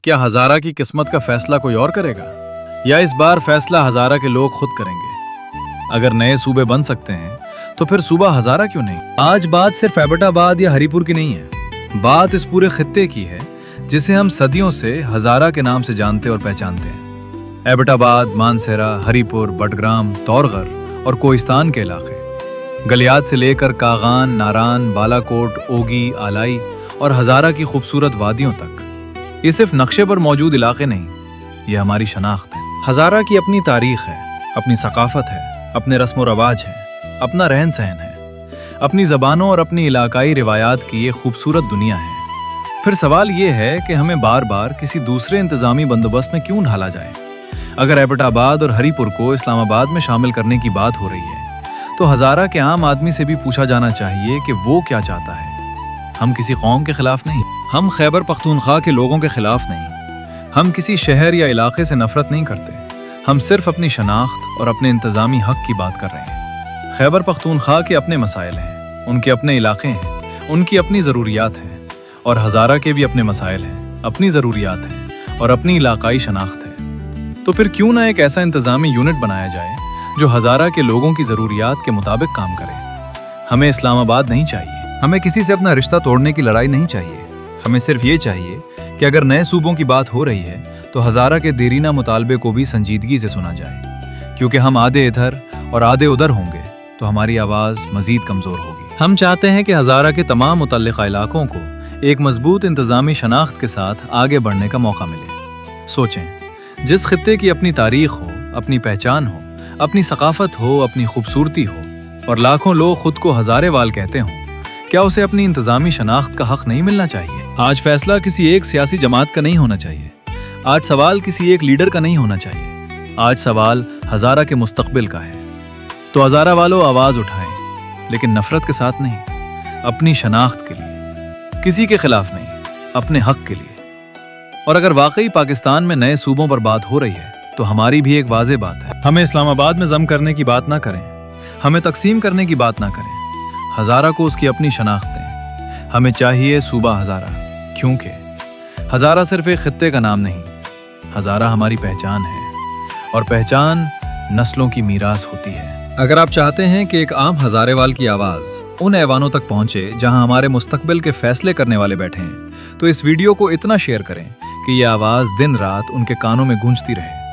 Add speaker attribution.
Speaker 1: کیا ہزارہ کی قسمت کا فیصلہ کوئی اور کرے گا یا اس بار فیصلہ ہزارہ کے لوگ خود کریں گے؟ اگر نئے صوبے بن سکتے ہیں تو پھر صوبہ ہزارہ کیوں نہیں؟ آج بات صرف ایبٹ آباد یا ہری پور کی نہیں ہے، بات اس پورے خطے کی ہے جسے ہم صدیوں سے ہزارہ کے نام سے جانتے اور پہچانتے ہیں۔ ایبٹ آباد، مانسہرہ، ہری پور، بٹگرام، تورغر اور کوہستان کے علاقے، گلیات سے لے کر کاغان، ناران، بالا کوٹ، اوگی، آلائی اور ہزارہ کی خوبصورت وادیوں تک، یہ صرف نقشے پر موجود علاقے نہیں، یہ ہماری شناخت ہے۔ ہزارہ کی اپنی تاریخ ہے، اپنی ثقافت ہے، اپنے رسم و رواج ہیں، اپنا رہن سہن ہے، اپنی زبانوں اور اپنی علاقائی روایات کی یہ خوبصورت دنیا ہے۔ پھر سوال یہ ہے کہ ہمیں بار بار کسی دوسرے انتظامی بندوبست میں کیوں ڈھالا جائے؟ اگر ایبٹ آباد اور ہری پور کو اسلام آباد میں شامل کرنے کی بات ہو رہی ہے تو ہزارہ کے عام آدمی سے بھی پوچھا جانا چاہیے کہ وہ کیا چاہتا ہے۔ ہم کسی قوم کے خلاف نہیں، ہم خیبر پختونخوا کے لوگوں کے خلاف نہیں، ہم کسی شہر یا علاقے سے نفرت نہیں کرتے، ہم صرف اپنی شناخت اور اپنے انتظامی حق کی بات کر رہے ہیں۔ خیبر پختونخوا کے اپنے مسائل ہیں، ان کے اپنے علاقے ہیں، ان کی اپنی ضروریات ہیں، اور ہزارہ کے بھی اپنے مسائل ہیں، اپنی ضروریات ہیں اور اپنی علاقائی شناخت ہے۔ تو پھر کیوں نہ ایک ایسا انتظامی یونٹ بنایا جائے جو ہزارہ کے لوگوں کی ضروریات کے مطابق کام کرے۔ ہمیں اسلام آباد نہیں چاہیے،
Speaker 2: ہمیں کسی سے اپنا رشتہ توڑنے کی لڑائی نہیں چاہیے، ہمیں صرف یہ چاہیے کہ اگر نئے صوبوں کی بات ہو رہی ہے تو ہزارہ کے دیرینہ مطالبے کو بھی سنجیدگی سے سنا جائے، کیونکہ ہم آدھے ادھر اور آدھے ادھر ہوں گے تو ہماری آواز مزید کمزور ہوگی۔ ہم چاہتے ہیں کہ ہزارہ کے تمام متعلقہ علاقوں کو ایک مضبوط انتظامی شناخت کے ساتھ آگے بڑھنے کا موقع ملے۔ سوچیں، جس خطے کی اپنی تاریخ ہو، اپنی پہچان ہو، اپنی ثقافت ہو، اپنی خوبصورتی ہو اور لاکھوں لوگ خود کو ہزارے وال کہتے ہوں، کیا اسے اپنی انتظامی شناخت کا حق نہیں ملنا چاہیے؟ آج فیصلہ کسی ایک سیاسی جماعت کا نہیں ہونا چاہیے، آج سوال کسی ایک لیڈر کا نہیں ہونا چاہیے، آج سوال ہزارہ کے مستقبل کا ہے۔ تو ہزارہ والوں آواز اٹھائیں، لیکن نفرت کے ساتھ نہیں، اپنی شناخت کے لیے، کسی کے خلاف نہیں، اپنے حق کے لیے۔ اور اگر واقعی پاکستان میں نئے صوبوں پر بات ہو رہی ہے تو ہماری بھی ایک واضح بات ہے، ہمیں اسلام آباد میں ضم کرنے کی بات نہ کریں، ہمیں تقسیم کرنے کی بات نہ کریں، ہزارہ کو اس کی اپنی شناخت دیں۔ ہمیں چاہیے صوبہ ہزارہ، کیونکہ ہزارہ صرف ایک خطے کا نام نہیں، ہزارہ ہماری پہچان ہے، اور پہچان نسلوں کی میراث ہوتی ہے۔ اگر آپ چاہتے ہیں کہ ایک عام ہزارے وال کی آواز ان ایوانوں تک پہنچے جہاں ہمارے مستقبل کے فیصلے کرنے والے بیٹھے ہیں تو اس ویڈیو کو اتنا شیئر کریں کہ یہ آواز دن رات ان کے کانوں میں گونجتی رہے۔